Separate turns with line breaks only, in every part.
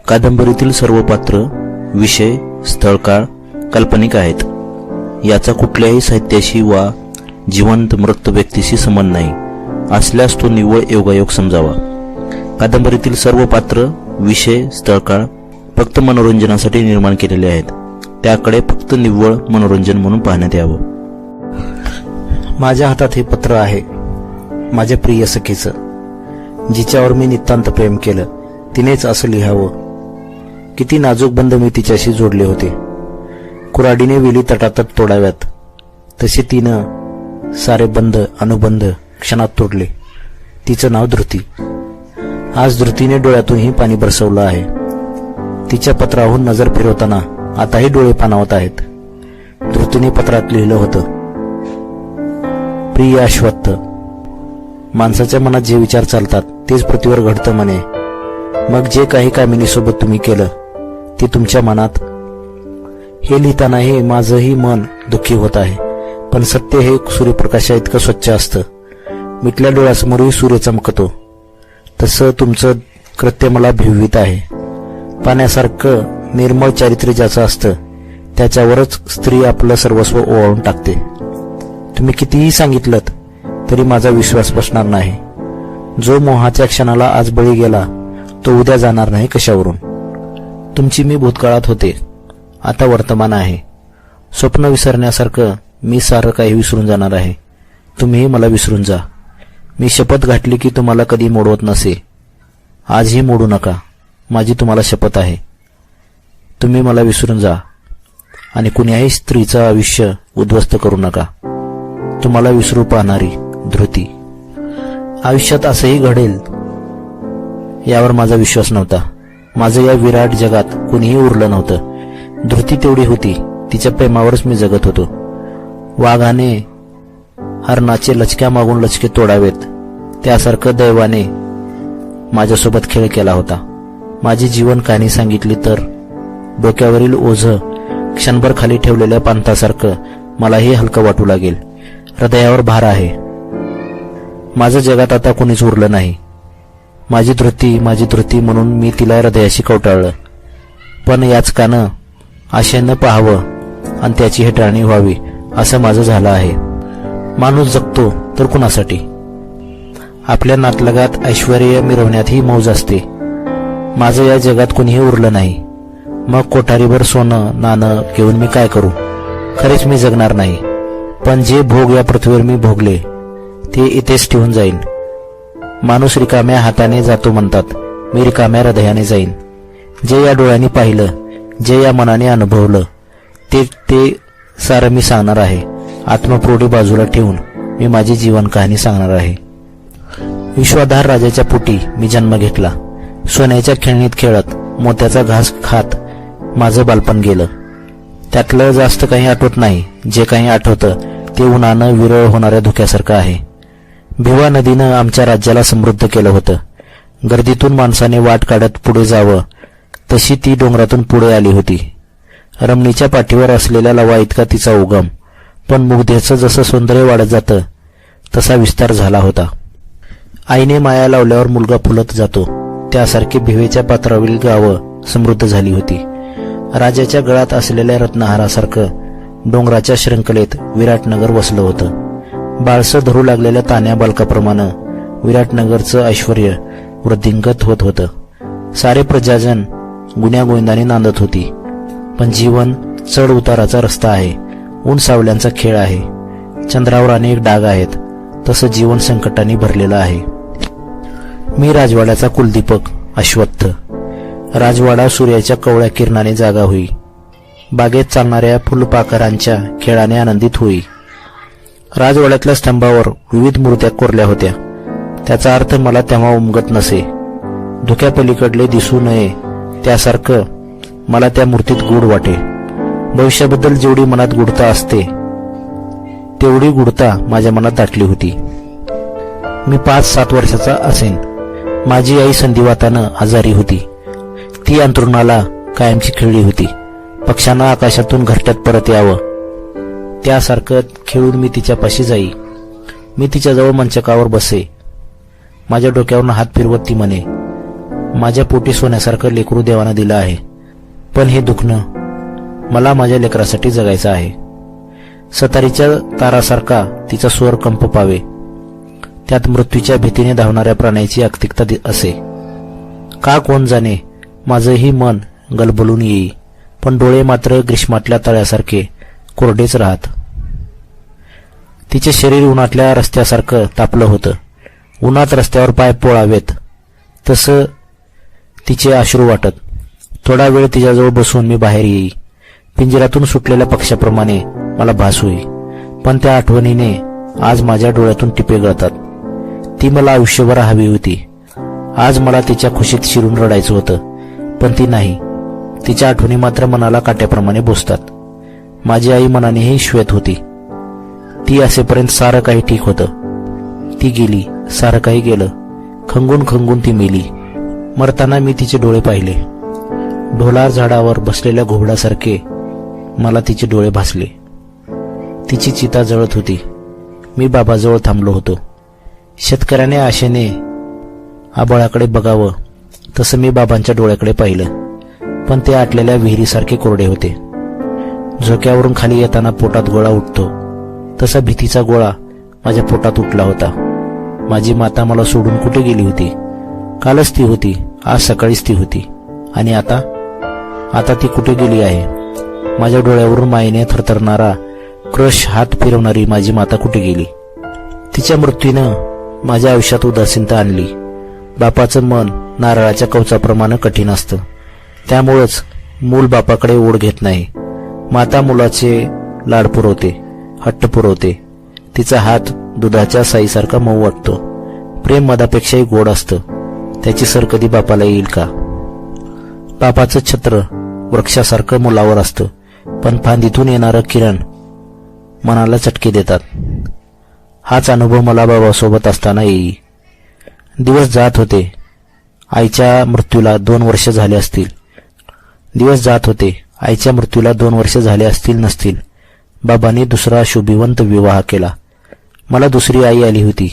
कादंबरीतील सर्व पात्र, विषय, स्थळकाळ काल्पनिक आहेत. याचा कुठल्याही साहित्याशी वा जिवंत मृत व्यक्तीशी संबंध नाही. असल्यास तो निव्वळ योगायोग समजावा. कादंबरीतील सर्व पात्र, विषय, स्थळकाळ फक्त मनोरंजनासाठी निर्माण केलेले आहेत. त्याकडे फक्त निव्वळ मनोरंजन म्हणून पाहण्यात यावं.
माझ्या हातात हे पत्र आहे, माझ्या प्रिय सखीचं, जिच्यावर मी नितांत प्रेम केलं. तिनेच असं लिहावं. किती नाजूक बंध मी तिच्याशी जोडले होते. कुऱ्हाडीने वेली तटातट तोडाव्यात तसे तिनं सारे बंध अनुबंध क्षणात तोडले. तिचं नाव धृती. आज धृतीने डोळ्यातूनही पाणी बरसवलं आहे. तिच्या पत्राहून नजर फिरवताना आताही डोळे पाणावत आहेत. धृतीने पत्रात लिहिलं होतं, प्रिय अश्वत्थ, माणसाच्या मनात जे विचार चालतात तेच पृथ्वीवर घडतं म्हणे. मग जे काही कामिनीसोबत तुम्ही केलं ते तुमच्या मनात. हे लिहितानाही माझंही मन दुःखी होत आहे. पण सत्य हे सूर्यप्रकाशा इतकं स्वच्छ असतं. मिटल्या डोळ्यासमोरही सूर्य चमकतो. तसं तुमचं कृत्य मला भिववीत आहे. पाण्यासारखं निर्मळ चारित्र्य ज्याचं असतं त्याच्यावरच स्त्री आपलं सर्वस्व ओवाळून टाकते. तुम्ही कितीही सांगितलं तरी माझा विश्वास बसणार नाही. जो मोहाच्या क्षणाला आज बळी गेला तो उद्या जाणार नाही कशावरून. तुमची मी भूतकाळात होते, आता वर्तमान आहे. स्वप्न विसरण्यासारखं मी सारं काही विसरून जाणार आहे. तुम्हीही मला विसरून जा. मी शपथ घातली की तुम्हाला कधी मोडवत नसे. आजही मोडू नका, माझी तुम्हाला शपथ आहे. तुम्ही मला विसरून जा आणि कुण्याही स्त्रीचं आयुष्य उद्ध्वस्त करू नका. तुम्हाला विसरू पाहणारी धृती. आयुष्यात असंही घडेल यावर माझा विश्वास नव्हता. माझं या विराट जगात कुणीही उरलं नव्हतं. धृती तेवढी होती, तिच्या प्रेमावरच मी जगत होतो. वाघाने हरणाचे लचक्या मागून लचके तोडावेत त्यासारखं दैवाने माझ्यासोबत खेळ केला होता. माझी जीवन कहाणी सांगितली तर डोक्यावरील ओझं क्षणभर खाली ठेवलेल्या पांथासारखं मलाही हलकं वाटू लागेल. हृदयावर भार आहे. माझं जगात आता कोणीच उरलं नाही. माझी धृती म्हणून मी तिला हृदयाशी कवटाळलं. पण याच कानं आशेनं पाहावं आणि त्याची हेटाळणी व्हावी असं माझं झालं आहे. माणूस जगतो तर कुणासाठी? आपल्या नातलगात ऐश्वर्य मिरवण्यातही मौज असते. माझं या जगात कुणीही उरलं नाही. मग कोठारीभर सोनं नाणं घेऊन मी काय करू? खरेच मी जगणार नाही. पण जे भोग या पृथ्वीवर मी भोगले ते इथेच ठेवून जाईन. माणूस रिकाम्या हाताने जातो म्हणतात, मी रिकाम्या हृदयाने जाईन. जे या डोळ्यांनी पाहिलं, जे या मनाने अनुभवलं ते सारं मी सांगणार आहे. आत्मप्रोढी बाजूला ठेवून मी माझी जीवन कहाणी सांगणार आहे. विश्वाधार राजाच्या पोटी मी जन्म घेतला. सोन्याच्या खेळणीत खेळत मोत्याचा घास खात माझं बालपण गेलं. त्यातलं जास्त काही आठवत नाही. जे काही आठवतं ते उन्हानं विरळ होणाऱ्या धुक्यासारखं आहे. भिवा नदीनं आमच्या राज्याला समृद्ध केलं होतं. गर्दीतून माणसाने वाट काढत पुढे जावं तशी ती डोंगरातून पुढे आली होती. रमणीच्या पाठीवर असलेल्या लवा इतका तिचा उगम. पण मुग्धेचं जसं सौंदर्य वाढत जातं तसा विस्तार झाला होता. आईने माया लावल्यावर मुलगा फुलत जातो त्यासारखी भिवेच्या पात्रावरील गावं समृद्ध झाली होती. राजाच्या गळ्यात असलेल्या रत्नहारासारखं डोंगराच्या श्रृंखलेत विराटनगर वसलं होतं. बाळसं धरू लागलेल्या तान्या बालकाप्रमाणे विराटनगरचं ऐश्वर्य वृद्धिंगत होत होतं. सारे प्रजाजन गुण्यागोविंदाने नांदत होती. पण जीवन चढ उताराचा रस्ता आहे. ऊन सावल्यांचा खेळ आहे. चंद्रावर अनेक डाग आहेत. तसं जीवन संकटाने भरलेलं आहे. मी राजवाड्याचा कुलदीपक अश्वत्थ. राजवाडा सूर्याच्या कवळ्या किरणाने जागा होई. बागेत चालणाऱ्या फुलपाखरांच्या खेळाने आनंदित होई. राजवाड्यातल्या स्तंभावर विविध मूर्त्या कोरल्या होत्या. त्याचा अर्थ मला तेव्हा उमगत नसे. धुक्यापलीकडले दिसू नये त्यासारखं मला त्या मूर्तीत गूढ वाटे. भविष्याबद्दल जेवढी मनात गूढता असते तेवढी गूढता माझ्या मनात दाटली होती. मी 5-7 वर्षाचा असेन. माझी आई संधिवातानं आजारी होती. ती अंथरुणाला कायमची खिळली होती. पक्ष्यांना आकाशातून घरट्यात परत यावं त्यासारखं खेळून मी तिच्यापाशी जाई. मी तिच्याजवळ मंचकावर बसे. माझ्या डोक्यावरून हात फिरवत ती म्हणे, माझ्या पोटी सोन्यासारखं लेकरू देवानं दिलं आहे, पण हे दुखणं मला माझ्या लेकरासाठी जगायचं आहे. सतारीच्या तारासारखा तिचा स्वर कंप पावे, त्यात मृत्यूच्या भीतीने धावणाऱ्या प्राण्याची अक्तिकता असे. का कोण जाणे, माझंही मन गलबलून येई, पण डोळे मात्र ग्रीष्मातल्या तळ्यासारखे कोरडेच राहत. तिचे शरीर उन्हातल्या रस्त्यासारखं तापलं होतं. उन्हात रस्त्यावर पाय पोळावेत तसं तिचे अश्रू वाटत. थोडा वेळ तिच्याजवळ बसून मी बाहेर येई. पिंजऱ्यातून सुटलेल्या पक्षाप्रमाणे मला भास होई, पण त्या आठवणीने आज माझ्या डोळ्यातून टिपे गळतात. ती मला आयुष्यभर हवी होती. आज मला तिच्या खुशीत शिरून रडायचं होतं, पण ती नाही. तिच्या आठवणी मात्र मनाला काट्याप्रमाणे बोसतात. माझी आई मनानेही श्वेत होती. ती असेपर्यंत सारं काही ठीक होतं. ती गेली, सारं काही गेलं. खंगून खंगून ती मेली. मरताना मी तिचे डोळे पाहिले. ढोलार झाडावर बसलेल्या घोबडासारखे मला तिचे डोळे भासले. तिची चिता जळत होती. मी बाबाजवळ थांबलो होतो. शेतकऱ्याने आशेने आभाळाकडे बघावं तसं मी बाबांच्या डोळ्याकडे पाहिलं, पण ते आटलेल्या विहिरीसारखे कोरडे होते. झोक्यावरून खाली येताना पोटात गोळा उठतो तसा भीतीचा गोळा माझ्या पोटात उठला होता. माझी माता मला सोडून कुठे गेली होती? कालच ती होती, आज सकाळीच ती होती, आणि आता ती कुठे गेली आहे? माझ्या डोळ्यावरून मायेने थरथरणारा क्रश हात फिरवणारी माझी माता कुठे गेली? तिच्या मृत्यूनं माझ्या आयुष्यात उदासीनता आणली. बापाचं मन नारळाच्या कवचाप्रमाणे कठीण असतं, त्यामुळंच मूल बापाकडे ओढ घेत नाही. माता मुलाचे लाड पुरवते, हट्ट पुरवते. तिचा हात दुधाच्या साईसारखा मऊ वाटतो. प्रेम मधापेक्षाही गोड असतं. त्याची सर कधी बापाला येईल का? बापाचं छत्र वृक्षासारखं मुलावर असतं, पण फांदीतून येणारं किरण मनाला चटके देतात. हाच अनुभव मला बाबासोबत असताना येई. दिवस जात होते. आईच्या मृत्यूला 2 वर्ष झाले असतील. आईच्या मृत्यूला 2 वर्ष झाले असतील नसतील. बाबांनी दुसरा शुभिवंत विवाह केला. मला दुसरी आई आली होती.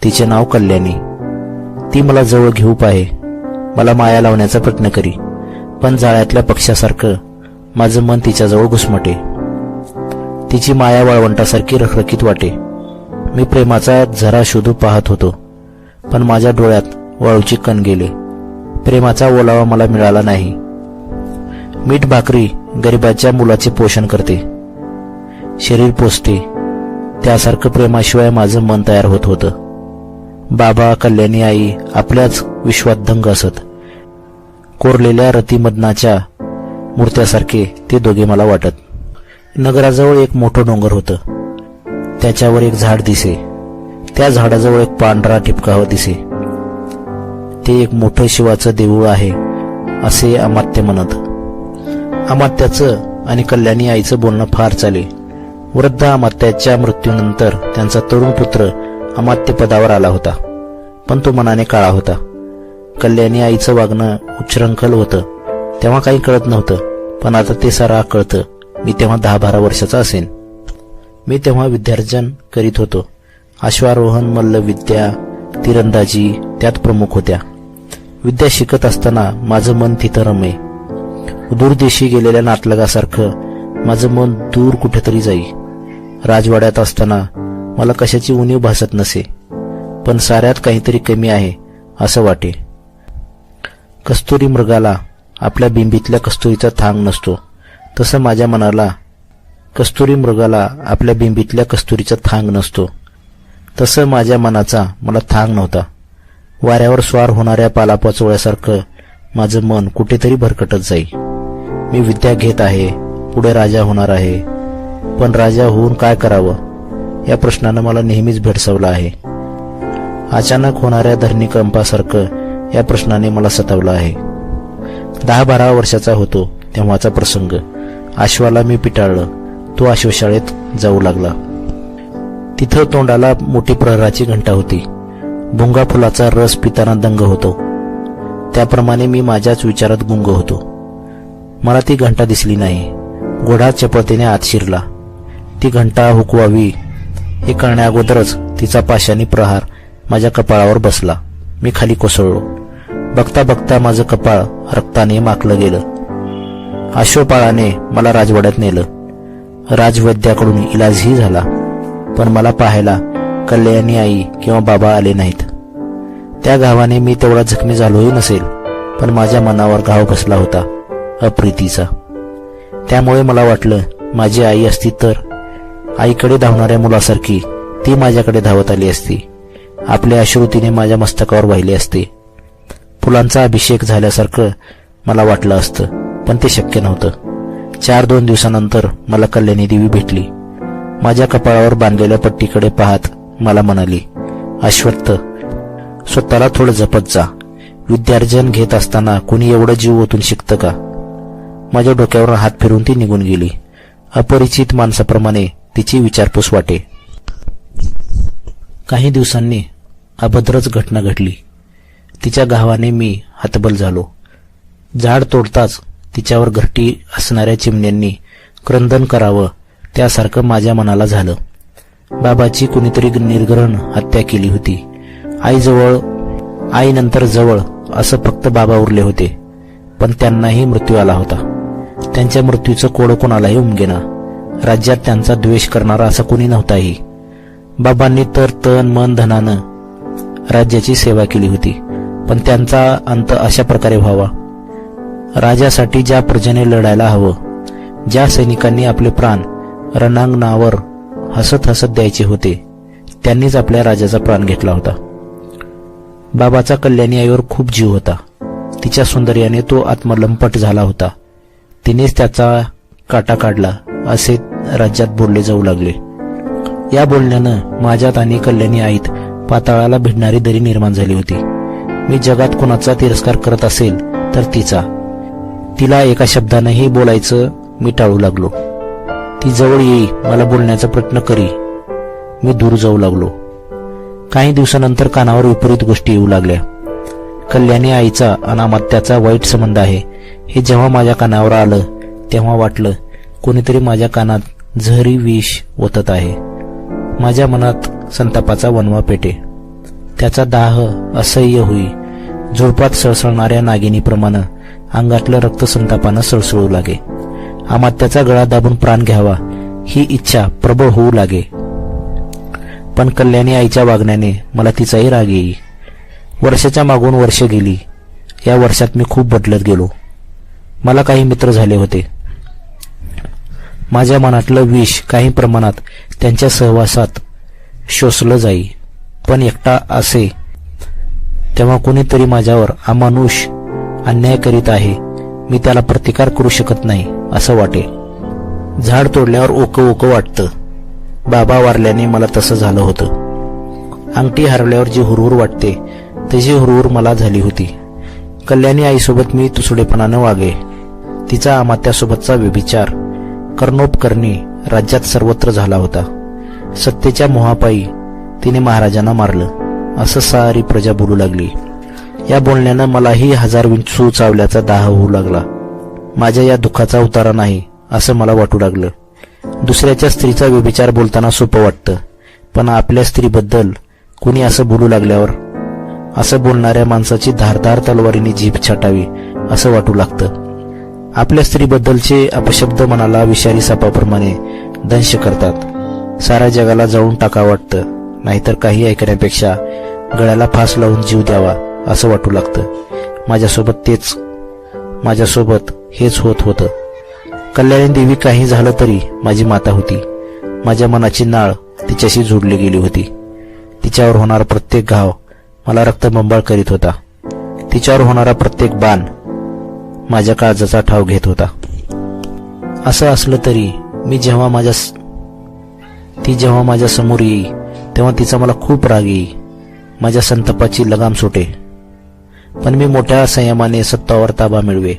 तिचे नाव कल्याणी. ती मला जवळ घेऊ पाहे, मला माया लावण्याचा प्रयत्न करी, पण जाळ्यातल्या पक्ष्यासारखं माझं मन तिच्याजवळ घुसमटे. तिची माया वाळवंटासारखी रखरखीत वाटे. मी प्रेमाचा झरा शोधू पाहत होतो, पण माझ्या डोळ्यात वाळूची कण गेले. प्रेमाचा ओलावा मला मिळाला नाही. मीठ भाकरी गरिबाच्या मुलाचे पोषण करते, शरीर पोसते, त्यासारखं प्रेमाशिवाय माझं मन तयार होत होतं. बाबा, कल्याणी आई आपल्याच विश्वात दंग असत. कोरलेल्या रतिमदनाच्या मूर्त्यासारखे ते दोघे मला वाटत. नगराजवळ एक मोठं डोंगर होतं. त्याच्यावर एक झाड दिसे. त्या झाडाजवळ एक पांढरा टिपकावा दिसे. ते एक मोठं शिवाचं देऊळ आहे असे अमात्य म्हणत. अमात्याचं आणि कल्याणी आईचं बोलणं फार चाले. वृद्ध अमात्याच्या मृत्यूनंतर त्यांचा तरुण पुत्र अमात्य पदावर आला होता, पण तो मनाने काळा होता. कल्याणी आईचं वागणं उच्छृंखल होतं. तेव्हा काही कळत नव्हतं, पण आता ते सारं कळतं. मी तेव्हा 10-12 वर्षाचा असेन. मी तेव्हा विद्यार्जन करीत होतो. अश्वारोहण, मल्लविद्या, तिरंदाजी त्यात प्रमुख होत्या. विद्या शिकत असताना माझं मन तिथं रमे. दूरदेशी गेलेल्या नातलगासारखं माझं मन दूर कुठेतरी जाई. राजवाड्यात असताना मला कशाची उणीव भासत नसे, पण साऱ्यात काहीतरी कमी आहे असं वाटे. कस्तुरी मृगाला आपल्या बिंबीतल्या कस्तुरीचा थांग नसतो, तसं माझ्या मनाला कस्तुरी मृगाला आपल्या बिंबीतल्या कस्तुरीचा थांग नसतो. तसं माझ्या मनाचा मला थांग नव्हता. वाऱ्यावर स्वार होणाऱ्या पालापाचोळ्यासारखं माझं मन कुठेतरी भरकटत जाई. मी विद्या घेत आहे, पुढे राजा होणार आहे, पण राजा होऊन काय करावं या प्रश्नानं मला नेहमीच भेडसावला आहे. अचानक होणाऱ्या धरणीकंपासारखं या प्रश्नाने मला सतावलं आहे. 10-12 वर्षाचा होतो तेव्हाचा प्रसंग. अश्वाला मी पिटाळलं. तो अश्वशाळेत जाऊ लागला. तिथं तोंडाला मोठी प्रहराची घंटा होती. भुंगा फुलाचा रस पिताना दंग होतो, त्याप्रमाणे मी माझ्याच विचारात गुंग होतो. मला ती घंटा दिसली नाही. घोडा चपळतेने आत शिरला. ती घंटा हुकवावी हे कळण्या अगोदरच तिचा पाशानी प्रहार माझ्या कपाळावर बसला. मी खाली कोसळलो. बघता बघता माझं कपाळ रक्ताने माखलं गेलं. अश्वपाळाने मला राजवाड्यात नेलं. राजवैद्याकडून इलाजही झाला, पण मला पाहायला कल्याणी आई किंवा बाबा आले नाहीत. त्या घावाने मी तेवढा जखमी झालोही नसेल, पण माझ्या मनावर घाव बसला होता अप्रीतीचा. त्यामुळे मला वाटलं माझी आई असती तर आईकडे धावणाऱ्या मुलासारखी ती माझ्याकडे धावत आली असती. आपले अश्रू तिने माझ्या मस्तकावर वाहिले असते. फुलांचा अभिषेक झाल्यासारखं मला वाटलं असतं, पण ते शक्य नव्हतं. 4-2 दिवसानंतर मला कल्याणी देवी भेटली. माझ्या कपाळावर बांधलेल्या पट्टीकडे पाहत मला म्हणाली, अश्वत्थ, स्वतःला थोडं जपत जा. विद्यार्जन घेत असताना कुणी एवढं जीव ओतून शिकतं का? माझ्या डोक्यावर हात फिरून ती निघून गेली. अपरिचित माणसाप्रमाणे तिची विचारपूस वाटे. काही दिवसांनी अभद्रच घटना घडली. तिच्या घावाने मी हतबल झालो. झाड तोडताच तिच्यावर घरटी असणाऱ्या चिमण्यांनी क्रंदन करावं त्यासारखं माझ्या मनाला झालं. बाबाची कुणीतरी निर्घृण हत्या केली होती. आईनंतर जवळ असं फक्त बाबा उरले होते, पण त्यांनाही मृत्यू आला होता. त्यांच्या मृत्यूचं कोड कोणालाही उमगेना. राज्यात त्यांचा द्वेष करणारा असा कोणी नव्हताही. बाबांनी तर तन मन धनानं राज्याची सेवा केली होती, पण त्यांचा अंत अशा प्रकारे व्हावा. राजासाठी ज्या प्रजेने लढायला हवं, ज्या सैनिकांनी आपले प्राण रणांगणावर हसत हसत द्यायचे होते, त्यांनीच आपल्या राजाचा प्राण घेतला होता. बाबाचा कल्याणी आईवर खूप जीव होता. तिच्या सौंदर्याने तो आत्मलंपट झाला होता. तिनेच त्याचा काटा काढला असे राज्यात बोलले जाऊ लागले. या बोलण्यानं माझ्यात आणि कल्याणी आईत पाताळाला भिडणारी दरी निर्माण झाली होती. मी जगात कोणाचा तिरस्कार करत असेल तर तिचा. तिला एका शब्दानेही बोलायचं मी टाळू लागलो. ती जवळ येई, मला बोलण्याचा प्रयत्न करी, मी दूर जाऊ लागलो. काही दिवसानंतर कानावर विपरीत गोष्टी येऊ लागल्या. कल्याणी आईचा अनामात्याचा वाईट संबंध आहे हे जेव्हा माझ्या कानावर आलं तेव्हा वाटलं कोणीतरी माझ्या कानात जहरी विष ओतत आहे. माझ्या मनात संतापाचा वणवा पेटे. त्याचा दाह असह्य होई. झुडपात सळसळणाऱ्या नागिनीप्रमाणे अंगातलं रक्त संतापानं सळसळू लागे. अमात्याचा गळा दाबून प्राण घ्यावा ही इच्छा प्रबळ होऊ लागे. पण कल्याणी आईच्या वागण्याने मला तिचाही राग येई. वर्षाच्या मागून वर्ष गेली. या वर्षात मी खूप बदलत गेलो. मला काही मित्र झाले होते. माझ्या मनातलं विष काही प्रमाणात त्यांच्या सहवासात शोषलं जाई. पण एकटा असे तेव्हा कोणीतरी माझ्यावर अमानुष अन्याय करीत आहे, मी त्याला प्रतिकार करू शकत नाही असं वाटे. झाड तोडल्यावर ओकं ओकं वाटतं. बाबा वारल्याने मला तसं झालं होतं. अंगठी हरवल्यावर जी हुरहुर वाटते तशी हुरहुर मला झाली होती. कल्याणी आईसोबत मी तुसडेपणानं वागे. तिचा अमात्यासोबतचा व्यभिचार कर्णोपकरणी राज्यात सर्वत्र झाला होता. सत्तेच्या मोहापायी तिने महाराजांना मारलं असं सारी प्रजा बोलू लागली. या बोलण्यानं मलाही 1000 विंचू चावल्याचा दाह होऊ लागला. माझ्या या दुःखाचा उतारा नाही असं मला वाटू लागलं. दुसऱ्याच्या स्त्रीचा व्यभिचार बोलताना सोपं वाटतं, पण आपल्या स्त्रीबद्दल कुणी असं बोलू लागल्यावर असं बोलणाऱ्या माणसाची धारदार तलवारीने जीभ छाटावी असं वाटू लागतं. आपल्या स्त्रीबद्दलचे अपशब्द मनाला विषारी सापाप्रमाणे दंश करतात. साऱ्या जगाला जाळून टाकावं वाटतं, नाहीतर काही ऐकण्यापेक्षा गळ्याला फास लावून जीव द्यावा असं वाटू लागतं. माझ्यासोबत हेच होत होतं. कल्याणी देवी काही झालं तरी माझी माता होती. माझ्या मनाची नाळ तिच्याशी जोडली गेली होती. तिच्यावर होणारा प्रत्येक घाव मला रक्तबंबाळ करीत होता. तिच्यावर होणारा प्रत्येक बाण माझ्या काळजाचा ठाव घेत होता. असं असलं तरी ती जेव्हा माझ्या समोर येई तेव्हा तिचा मला खूप राग येई. माझ्या संतापाची लगाम सुटे, पण मी मोठ्या संयमाने सत्तावर ताबा मिळवे.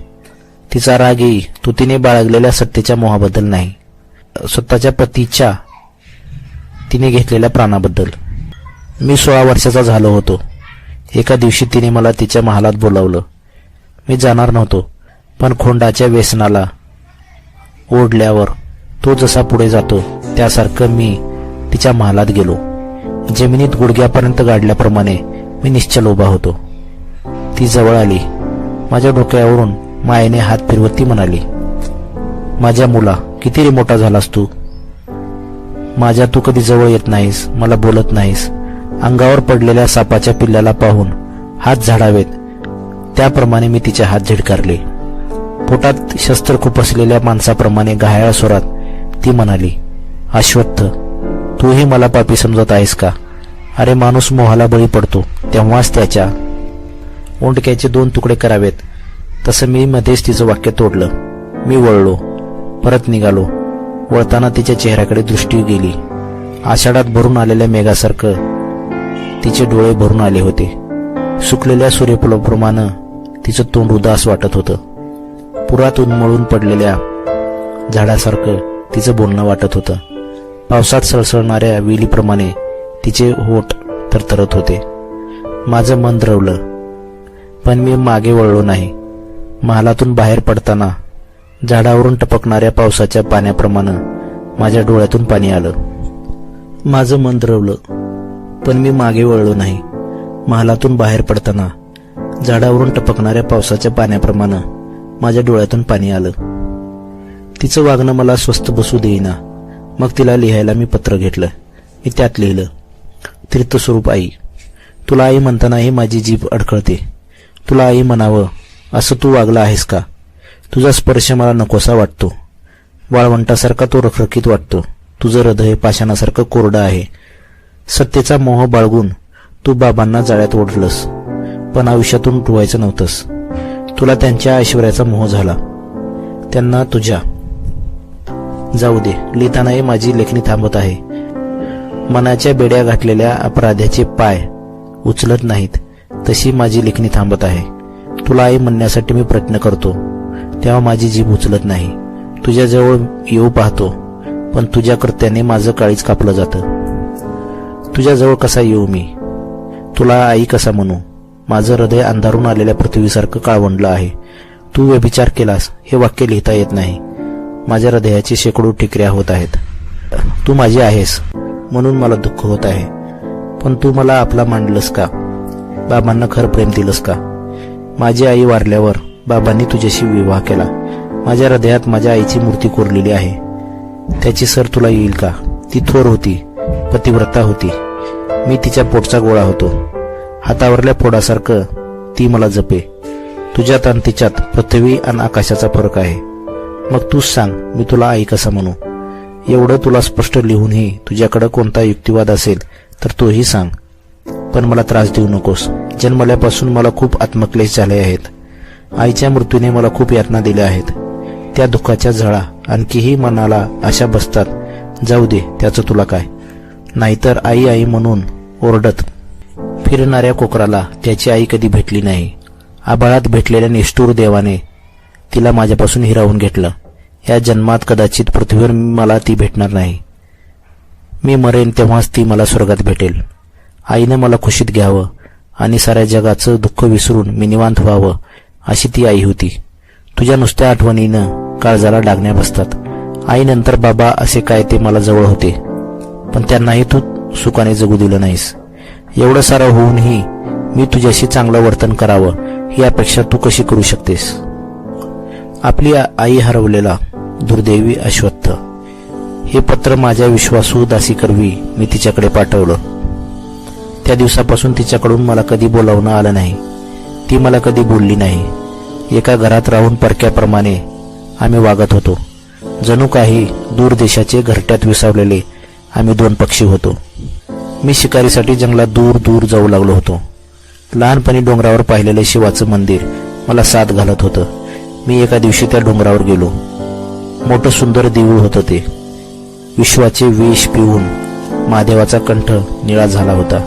तिचा राग येई तो तिने बाळगलेल्या सत्तेच्या मोहाबद्दल नाही, स्वतःच्या पतीच्या तिने घेतलेल्या प्राणाबद्दल. मी 16 वर्षाचा झालो होतो. एका दिवशी तिने मला तिच्या महालात बोलावलं. मी जाणार नव्हतो, पण खोंडाच्या व्यसनाला ओढल्यावर तो जसा पुढे जातो त्यासारखं मी तिच्या महालात गेलो. जमिनीत गुडघ्यापर्यंत गाडल्याप्रमाणे मी निश्चल उभा होतो. ती जवळ आली. माझ्या डोक्यावरून मायेने हात फिरवत ती म्हणाली, माझ्या मुला, किती रे मोठा झालास तू. माझ्या तू कधी जवळ येत नाहीस, मला बोलत नाहीस. अंगावर पडलेल्या सापाच्या पिल्लाला पाहून हात झाडावेत त्याप्रमाणे मी तिचे हात झिडकारले. पोटात शस्त्र खुपसलेल्या माणसाप्रमाणे घायाळ स्वरात ती म्हणाली, अश्वत्थ, तूही मला पापी समजत आहेस का. अरे माणूस मोहाला बळी पडतो तेव्हाच त्याच्या ओंडक्याचे 2 तुकडे करावेत. तसं मी मध्येच तिचं वाक्य तोडलं. मी वळलो, परत निघालो. वळताना तिच्या चेहऱ्याकडे दृष्टी गेली. आषाढात भरून आलेल्या मेघासारखं तिचे डोळे भरून आले होते. सुकलेल्या सूर्यप्रमाणे तिचं तोंड उदास वाटत होतं. पुरात उन्मळून पडलेल्या झाडासारखं तिचं बोलणं वाटत होतं. पावसात सळसळणाऱ्या वेलीप्रमाणे तिचे होठ थरथरत होते. माझं मन द्रवलं, पण मी मागे वळलो नाही. महालातून बाहेर पडताना झाडावरून टपकणाऱ्या पावसाच्या पाण्याप्रमाणे माझ्या डोळ्यातून पाणी आलं. माझं मन द्रवलं, पण मी मागे वळलो नाही. महालातून बाहेर पडताना झाडावरून टपकणाऱ्या पावसाच्या पाण्याप्रमाणे माझ्या डोळ्यातून पाणी आलं. तिचं वागणं मला स्वस्थ बसू देईना. मग तिला लिहायला मी पत्र घेतलं. मी त्यात लिहिलं, तीर्थस्वरूप आई, तुला आई म्हणतानाही माझी जीभ अडखळते. तुला आई म्हणावं असं तू वागला आहेस का. तुझा स्पर्श मला नकोसा वाटतो. वाळवंटासारखा तो रखरखीत वाटतो. तुझं हृदय पाषाणासारखं कोरडं आहे. सत्तेचा मोह बाळगून तू बाबांना जाळ्यात ओढलंस, पण आयुष्यातून उठवायचं नव्हतंस. तुला त्यांच्या ऐश्वर्याचा मोह झाला, त्यांना तुझ्या. जाऊ दे, लिहितानाही माझी लेखणी थांबत आहे. मनाच्या बेड्या घातलेल्या अपराध्याचे पाय उचलत नाहीत तशी माझी लेखणी थांबत आहे. तुला आई म्हणण्यासाठी मी प्रयत्न करतो, तेव्हा माझी जीभ उचलत नाही. तुझ्याजवळ येऊ पाहतो, पण तुझ्या कृत्याने माझं काळीज कापलं जातं. तुझ्याजवळ कसा येऊ मी, तुला आई कसा म्हणू. माझं हृदय अंधारून आलेल्या पृथ्वीसारखं काळवंडलं आहे. तू व्यभिचार केलास हे वाक्य लिहिता येत नाही. माझ्या हृदयाची शेकडो ठिकऱ्या होत आहेत. तू माझी आहेस म्हणून मला दुःख होत आहे, पण तू मला आपला मांडलंस का. बाबांना खरं प्रेम दिलंस का. माझी आई वारल्यावर बाबांनी तुझ्याशी विवाह केला. माझ्या हृदयात माझ्या आईची मूर्ती कोरलेली आहे. त्याची सर तुला येईल का. ती थोर होती, पतिव्रता होती. मी तिच्या पोटचा गोळा होतो. हातावरल्या फोडासारखं ती मला जपे. तुझ्यात आणि तिच्यात पृथ्वी आणि आकाशाचा फरक आहे. मग तूच सांग, मी तुला आई कसा म्हणू. एवढं तुला स्पष्ट लिहूनही तुझ्याकडे कोणता युक्तिवाद असेल तर तोही सांग, पण मला त्रास देऊ नकोस. जन्मल्यापासून मला खूप आत्मक्लेश झाले आहेत. आईच्या मृत्यूने मला खूप यातना दिल्या आहेत. त्या दुःखाच्या झळा आणखीही मनाला अशा बसतात. जाऊ दे, त्याचं तुला काय. नाहीतर आई आई म्हणून ओरडत फिरणाऱ्या कोकराला त्याची आई कधी भेटली नाही. आभाळात भेटलेल्या निष्ठुर देवाने तिला माझ्यापासून हिरावून घेतलं. या जन्मात कदाचित पृथ्वीवर मला ती भेटणार नाही. मी मरेन तेव्हाच ती मला स्वर्गात भेटेल. आईनं मला खुशीत घ्यावं आणि साऱ्या जगाचं दुःख विसरून मी निवांत व्हावं अशी ती आई होती. तुझ्या नुसत्या आठवणीनं काळजाला डागण्या बसतात. आईनंतर बाबा असे काय ते मला जवळ होते, पण त्यांनाही तू सुखाने जगू दिलं नाहीस. एवढं सारं होऊनही मी तुझ्याशी चांगलं वर्तन करावं ही अपेक्षा तू कशी करू शकतेस. आपली आई हरवलेला दुर्दैवी अश्वत्थ. हे पत्र माझ्या विश्वासू दासीकरवी मी तिच्याकडे पाठवलं. त्या दिवसापासून तिच्याकडून मला कधी बोलावणं आलं नाही. ती मला कधी बोलली नाही. एका घरात राहून परक्याप्रमाणे आम्ही वागत होतो. जणू काही दूर देशाचे घरट्यात विसावलेले आम्ही 2 पक्षी होतो. मी शिकारीसाठी जंगलात दूर दूर जाऊ लागलो होतो. लहानपणी डोंगरावर पाहिलेले शिवाचं मंदिर मला साथ घालत होतं. मी एका दिवशी त्या डोंगरावर गेलो. मोठं सुंदर देऊळ होतं ते. विश्वाचे विष पिऊन महादेवाचा कंठ निळा झाला होता.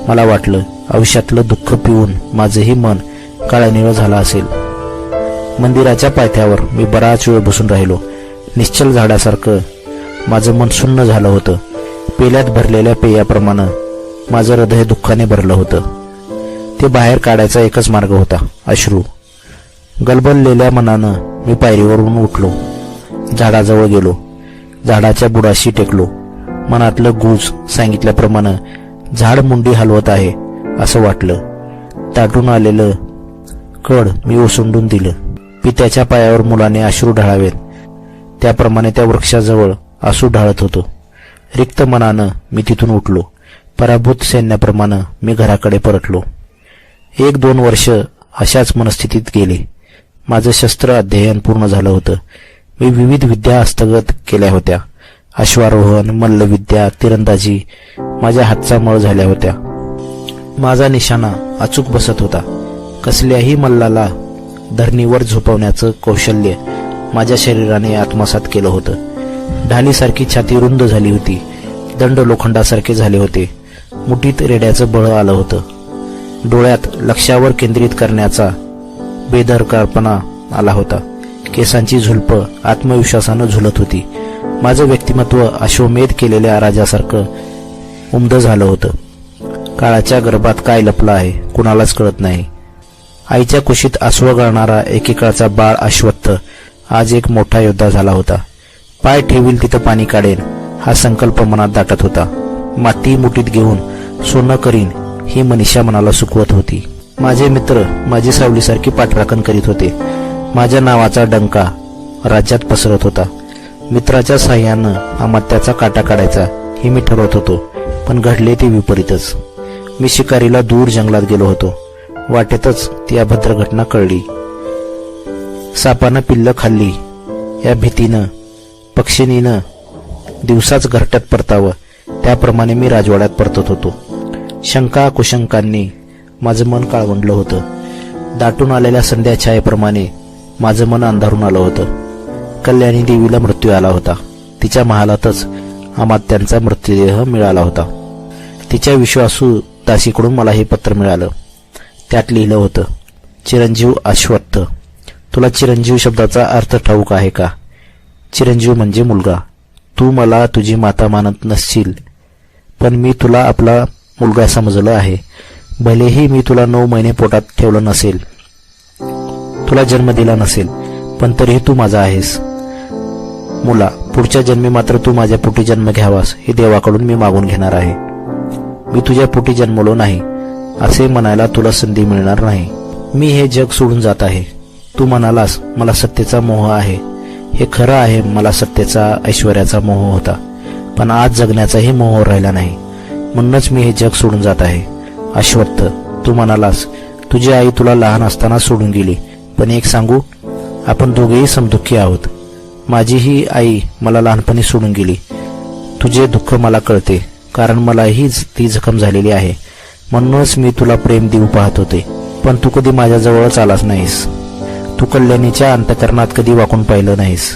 मला वाटलं आयुष्यातलं दुःख पिऊन माझंही मन काळनिळं झालं असेल. मंदिराच्या पायथ्यावर मी बराच वेळ बसून राहिलो. निश्चल झाडासारखं माझं मन सुन्न झालं होतं. पेल्यात भरलेल्या पेयाप्रमाणे माझं हृदय दुःखाने भरलं होतं. ते बाहेर काढायचा एकच मार्ग होता, अश्रू. गलबललेल्या मनानं मी पायरीवरून उठलो. झाडाजवळ गेलो. झाडाच्या बुडाशी टेकलो. मनातलं गुज सांगितल्याप्रमाणे झाड मुंडी हलवत आहे असं वाटलं. दाटून आलेलं कड मी ओसंडून दिलं. पित्याच्या पायावर मुलाने अश्रू ढाळावेत त्याप्रमाणे त्या वृक्षाजवळ आसू ढाळत होतो. रिक्त मनानं मी तिथून उठलो. पराभूत सैन्याप्रमाणे मी घराकडे परतलो. 1-2 वर्ष अशाच मनस्थितीत गेली. माझं शस्त्र अध्ययन पूर्ण झालं होतं. मी विविध विद्या हस्तगत केल्या होत्या. अश्वारोहण, मल्लविद्या, तिरंदाजी माझ्या हातचा मळ झाल्या होत्या. माझा निशाणा अचूक बसत होता. कसल्याही मल्लाला धरणीवर झोपवण्याचं कौशल्य माझ्या शरीराने आत्मसात केलं होतं. ढालीसारखी छाती रुंद झाली होती. दंड लोखंडासारखे झाले होते. मुठीत रेड्याचं बळ आलं होतं. डोळ्यात लक्ष्यावर केंद्रित करण्याचा बेदरकारपणा आला होता. केसांची झुलप आत्मविश्वासानं झुलत होती. माझं व्यक्तिमत्व अश्वमेध केलेल्या राजासारखं उमद झालं होतं. काळाच्या गर्भात काय लपलं आहे कुणालाच कळत नाही. आईच्या कुशीत आसवं गाळणारा एकेकाळचा बाळ अश्वत्थ आज एक मोठा योद्धा झाला होता. पाय ठेवील तिथं पाणी काढेन हा संकल्प मनात दाटत होता. माती मुठीत घेऊन सोनं करीन ही मनीषा मनाला सुकवत होती. माझे मित्र माझी सावलीसारखी पाठराखण करीत होते. माझ्या नावाचा डंका राज्यात पसरत होता. मित्राच्या साह्यानं अमात्याचा काटा काढायचा हे मी ठरवत होतो, पण घडले ते विपरीतच. मी शिकारीला दूर जंगलात गेलो होतो. वाटेतच ती अभद्र घटना कळली. सापानं पिल्लं खाल्ली या भीतीनं पक्षिणीनं दिवसाच घरट्यात परतावं त्याप्रमाणे मी राजवाड्यात परतत होतो. शंका कुशंकांनी माझं मन काळवंडलं होतं. दाटून आलेल्या संध्या छायेप्रमाणे माझं मन अंधारून आलं होतं. कल्याणी देवीला मृत्यू आला होता. तिच्या महालातच अमात्यांचा मृतदेह मिळाला होता. तिच्या विश्वासू दासीकडून मला हे पत्र मिळालं. त्यात लिहिलं होतं, चिरंजीव अश्वत्थ, तुला चिरंजीव शब्दाचा अर्थ ठाऊक आहे का? चिरंजीव म्हणजे मुलगा. तू मला तुझी माता मानत नसशील, पण मी तुला आपला मुलगा समजलं आहे. भलेही मी तुला 9 महिने पोटात ठेवलं नसेल, तुला जन्म दिला नसेल, पण तरीही तू माझा आहेस. मुला, पुढच्या जन्मी मात्र तू माझ्या पोटी जन्म घ्यावास हे देवाकडून मी मागून घेणार आहे. मी तुझ्या पोटी जन्मलो नाही असे म्हणायला तुला संधी मिळणार नाही. मी हे जग सोडून जात आहे. तू म्हणालास मला सत्तेचा मोह आहे. हे खरं आहे, मला सत्तेचा ऐश्वर्याचा मोह होता, पण आज जगण्याचाही मोह राहिला नाही. म्हणूनच मी हे जग सोडून जात आहे. अश्वत्थ, तू म्हणालास तुझी आई तुला लहान असताना सोडून गेली, पण एक सांगू, आपण दोघेही समदुःखी आहोत. माझीही आई मला लहानपणी सोडून गेली. तुझे दुःख मला कळते, कारण मलाही ती जखम झालेली आहे. म्हणूनच मी तुला प्रेम देऊ पाहत होते, पण तू कधी माझ्याजवळच आलास नाहीस. तू कल्याणीच्या अंतःकरणात कधी वाकून पाहिलं नाहीस.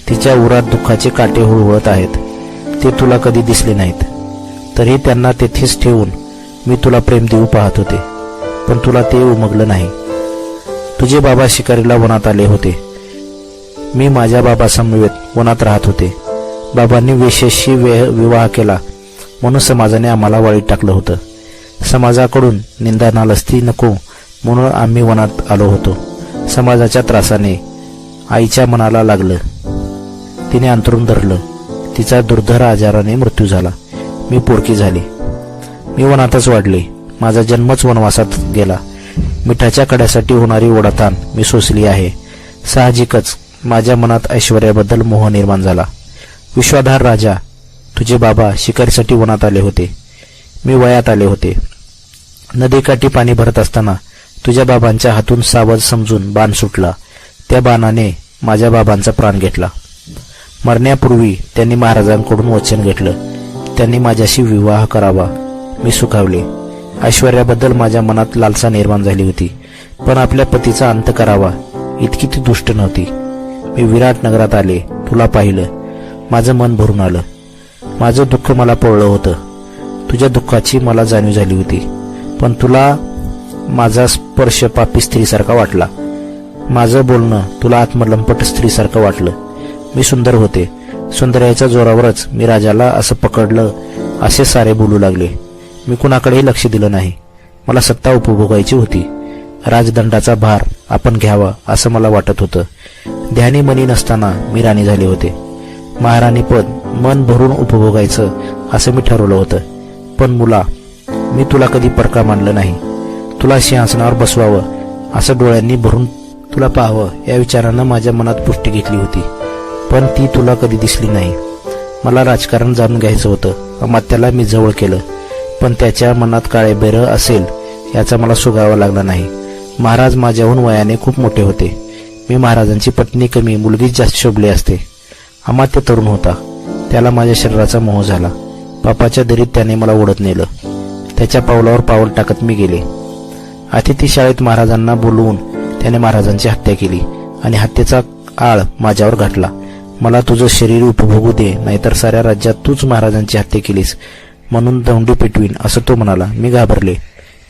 तिच्या उरात दुःखाचे काटे हुळहुळत आहेत. ते तुला कधी दिसले नाहीत. तरी त्यांना तेथेच ठेवून मी तुला प्रेम देऊ पाहत होते, पण तुला ते उमगलं नाही. तुझे बाबा शिकारीला वनात आले होते. मी माझ्या बाबासमवेत वनात राहत होते. बाबांनी वेश्येशी विवाह केला म्हणून समाजाने आम्हाला वाळीत टाकलं होतं. समाजाकडून निंदा नालस्ती नको म्हणून आम्ही वनात आलो होतो. समाजाच्या त्रासाने आईच्या मनाला लागलं. तिने अंथरूण धरलं. तिचा दुर्धर आजाराने मृत्यू झाला. मी पोरकी झाली. मी वनातच वाढले. माझा जन्मच वनवासात गेला. मिठाच्या कड्यासाठी होणारी ओढाताण मी सोसली आहे. साहजिकच माझ्या मनात ऐश्वर्याबद्दल मोह निर्माण झाला. विश्वाधार राजा, तुझे बाबा शिकारीसाठी वनात आले होते. मी वयात आले होते. नदीकाठी पाणी भरत असताना तुझ्या बाबांच्या हातून सावज समजून बाण सुटला. त्या बाणाने माझ्या बाबांचा प्राण घेतला. मरण्यापूर्वी त्यांनी महाराजांकडून वचन घेतलं. त्यांनी माझ्याशी विवाह करावा. मी सुखावले. ऐश्वर्याबद्दल माझ्या मनात लालसा निर्माण झाली होती, पण आपल्या पतीचा अंत करावा इतकी ती दुष्ट नव्हती. मी विराट नगरात आले. तुला पाहिलं. माझं मन भरून आलं. माझं दुःख मला पोळलं होतं. तुझ्या दुःखाची मला जाणीव झाली होती, पण तुला माझा स्पर्श पापी स्त्रीसारखा वाटला. माझं बोलणं तुला आत्मलंपट स्त्रीसारखं वाटलं. मी सुंदर होते. सौंदर्याच्या जोरावरच मी राजाला असं पकडलं असे सारे बोलू लागले. मी कुणाकडेही लक्ष दिलं नाही. मला सत्ता उपभोगायची होती. राजदंडाचा भार आपण घ्यावा असं मला वाटत होतं. ध्यानी मनी नसताना मी राणी झाले होते. महाराणी पद मन भरून उपभोगायचं असं मी ठरवलं होतं. पण मुला, मी तुला कधी परका मानलं नाही. तुला सिंहासनावर बसवावं असं डोळ्यांनी भरून तुला पाहावं या विचारानं माझ्या मनात पुष्टी घेतली होती, पण ती तुला कधी दिसली नाही. मला राजकारण जाणून घ्यायचं होतं. अमात्याला मी जवळ केलं, पण त्याच्या मनात काळेबेर असेल याचा मला सुगावा लागला नाही. महाराज माझ्याहून वयाने खूप मोठे होते. मी महाराजांची पत्नी कमी, मुलगीच जास्त शोभली असते. अमात्य तरुण होता. त्याला माझ्या शरीराचा मोह झाला. पापाच्या दरीत त्याने मला ओढत नेलं. त्याच्या पावलावर पाऊल टाकत मी गेले. अतिथी शाळेत महाराजांना बोलवून त्याने महाराजांची हत्या केली आणि हत्येचा आळ माझ्यावर घातला. मला तुझं शरीर उपभोगू दे, नाहीतर साऱ्या राज्यात तूच महाराजांची हत्या केलीस म्हणून दौंडी पेटवीन, असं तो म्हणाला. मी घाबरले.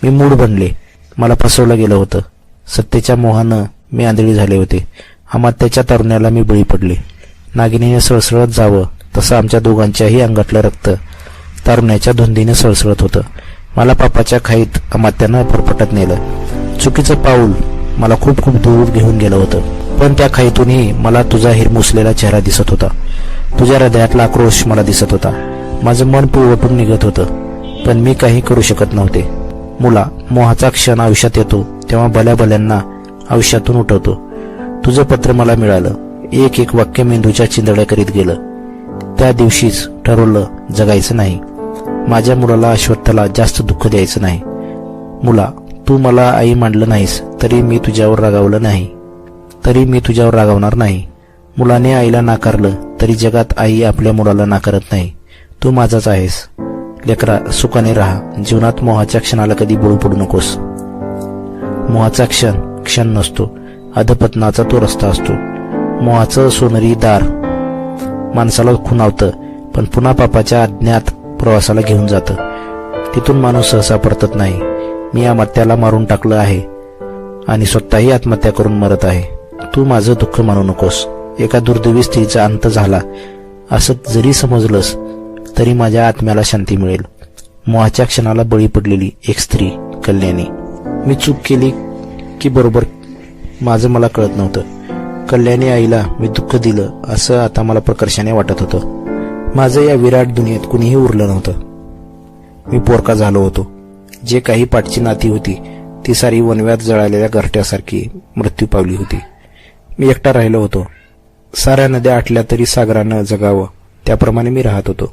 मी मूढ बनले. मला फसवलं गेलं होतं. सत्तेच्या मोहानं मी आंधळी झाले होते. अमात्याच्या तारुण्याला मी बळी पडले. नागिनीने सळसळत जावं तसं आमच्या दोघांच्याही अंगातलं रक्त तारुण्याच्या धुंदीने सळसळत होतं. मला पापाच्या खाईत अमात्यानं फरफटत नेलं. चुकीचं पाऊल मला खूप खूप दूर घेऊन गेलं होतं, पण त्या खाईतूनही मला तुझा हिरमुसलेला चेहरा दिसत होता. तुझ्या हृदयातला आक्रोश मला दिसत होता. माझं मन पिळवटून निघत होतं, पण मी काही करू शकत नव्हते. मुला, मोहाचा क्षण आयुष्यात येतो तेव्हा भल्या भल्यांना आयुष्यातून उठवतो. तुझं पत्र मला मिळालं. एक एक वाक्य मेंदूच्या चिंदड्या करीत गेलं. त्या दिवशीच ठरवलं जगायचं नाही. माझ्या मुलाला अश्वत्थाला जास्त दुःख द्यायचं नाही. मुला, तू मला आई मानलं नाहीस तरी मी तुझ्यावर रागावणार नाही. मुलाने आईला नाकारलं तरी जगात आई आपल्या मुलाला नाकारत नाही. तू माझाच आहेस. लेकरा, सुखाने राहा. जीवनात मोहाच्या क्षणाला कधी बळी पडू नकोस. मोहाचा क्षण नसतो, अधपतनाचा तो रस्ता असतो. मोहाचं सोनेरी दार माणसाला खुणावतं, पण पुन्हा पापाच्या अज्ञात प्रवासाला घेऊन जातं. तिथून माणूस सहसा परतत नाही. मी अमात्याला मारून टाकलं आहे आणि स्वतःही आत्महत्या करून मरत आहे. तू माझं दुःख मानू नकोस. एका दुर्दैवी स्त्रीचा अंत झाला असं जरी समजलंस तरी माझ्या आत्म्याला शांती मिळेल. मोहाच्या क्षणाला बळी पडलेली एक स्त्री कल्याणी. मी चूक केली की बरोबर माझं मला कळत नव्हतं. कल्याणी आईला मी दुःख दिलं असं आता मला प्रकर्षाने वाटत होतं. माझं या विराट दुनियेत कुणीही उरलं नव्हतं. मी पोरका झालो होतो. जे काही पाठची नाती होती ती सारी वनव्यात जळालेल्या घरट्यासारखी मृत्यू पावली होती. मी एकटा राहिलो होतो. साऱ्या नद्या आटल्या तरी सागरानं जगावं त्याप्रमाणे मी राहत होतो.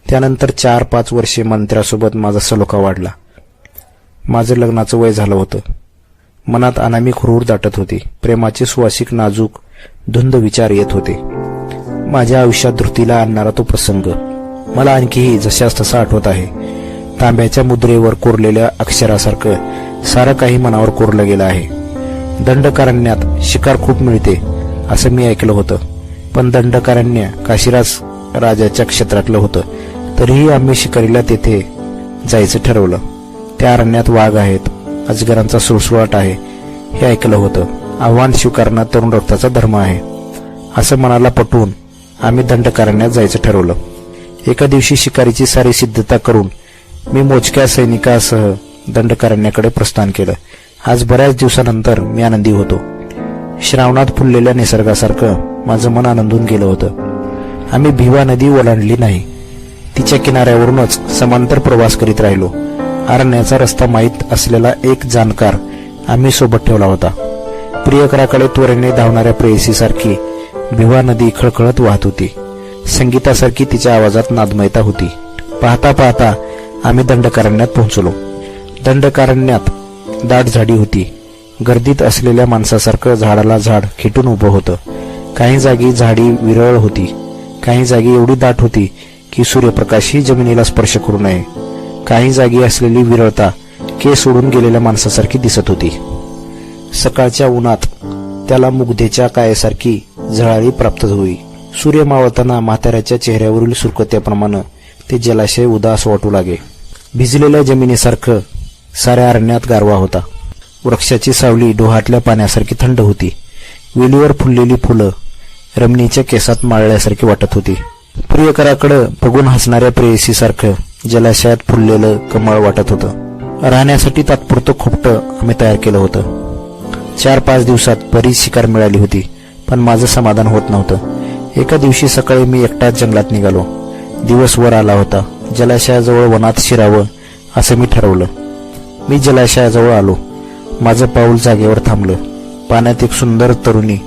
त्यानंतर 4-5 वर्षे मंत्र्यासोबत माझा सलोखा वाढला. माझं लग्नाचं वय झालं होतं. मनात अनामिक हुरूर दाटत होती. प्रेमाचे सुवासिक नाजूक धुंद विचार येत होते. माझ्या आयुष्यात धृतीला आणणारा तो प्रसंग मला आणखीही जशास तसा आठवत आहे. तांब्याच्या मुद्रेवर कोरलेल्या अक्षरासारखं सारं काही मनावर कोरलं गेलं आहे. दंडकारण्यात शिकार खूप मिळते असं मी ऐकलं होतं, पण दंडकारण्य काशीराज राजाच्या क्षेत्रातलं होतं. तरीही आम्ही शिकारीला तेथे जायचं ठरवलं. त्या अरण्यात वाघ आहेत, अजगरांचा सुळसुळाट आहे हे ऐकलं होतं. आव्हान स्वीकारणं तरुण रक्ताचा धर्म आहे असं मनाला पटवून आम्ही दंडकारण्यात जायचं ठरवलं. एका दिवशी शिकारीची सारी सिद्धता करून मी मोजक्या सैनिकासह दंडकारण्याकडे प्रस्थान केलं. आज बऱ्याच दिवसानंतर मी आनंदी होतो. श्रावणात फुललेल्या निसर्गासारखं माझं मन आनंदून गेलं होतं. आम्ही भिवा नदी ओलांडली नाही. तिच्या किनाऱ्यावरूनच समांतर प्रवास करीत राहिलो. अरण्याचा रस्ता माहीत असलेला एक जाणकार आम्ही सोबत ठेवला होता. प्रियकराकडे त्वरेने धावणाऱ्या प्रेयसीसारखी भिवा नदी खळखळत वाहत होती. संगीतासारखी तिच्या आवाजात नादमयता होती. पाहता पाहता आम्ही दंडकारण्यात पोहोचलो. दंडकारण्यात दाट झाडी होती. गर्दीत असलेल्या माणसासारखं झाडाला झाड खेटून उभं होतं. काही जागी झाडी विरळ होती. काही जागी एवढी दाट होती की सूर्यप्रकाशही जमिनीला स्पर्श करू नये. काही जागी असलेली विरळता केस सोडून गेलेल्या माणसासारखी दिसत होती. सकाळच्या उन्हात त्याला मुग्धेच्या कायेसारखी झळाळी प्राप्त होई. सूर्य मावळताना म्हाताऱ्याच्या चेहऱ्यावरील सुरकत्याप्रमाणे ते जलाशय उदास वाटू लागे. भिजलेल्या जमिनीसारखं साऱ्या अरण्यात गारवा होता. वृक्षाची सावली डोहातल्या पाण्यासारखी थंड होती. वेलीवर फुललेली फुलं रमणीच्या केसात माळल्यासारखी वाटत होती. प्रियकराकडं बघून हसणाऱ्या प्रेयसीसारखं जलाशयात फुललेलं कमळ वाटत होतं. राहण्यासाठी तात्पुरतं खोपटं आम्ही तयार केलं होतं. 4-5 दिवसात बरीच शिकार मिळाली होती, पण माझं समाधान होत नव्हतं. एका दिवशी सकाळी मी एकटाच जंगलात निघालो. दिवस वर आला होता. जलाशयाजवळ वनात शिरावं असं मी ठरवलं. मी जलाशयाजवळ आलो. माझं पाऊल जागेवर थांबलं. पाण्यात एक सुंदर तरुणी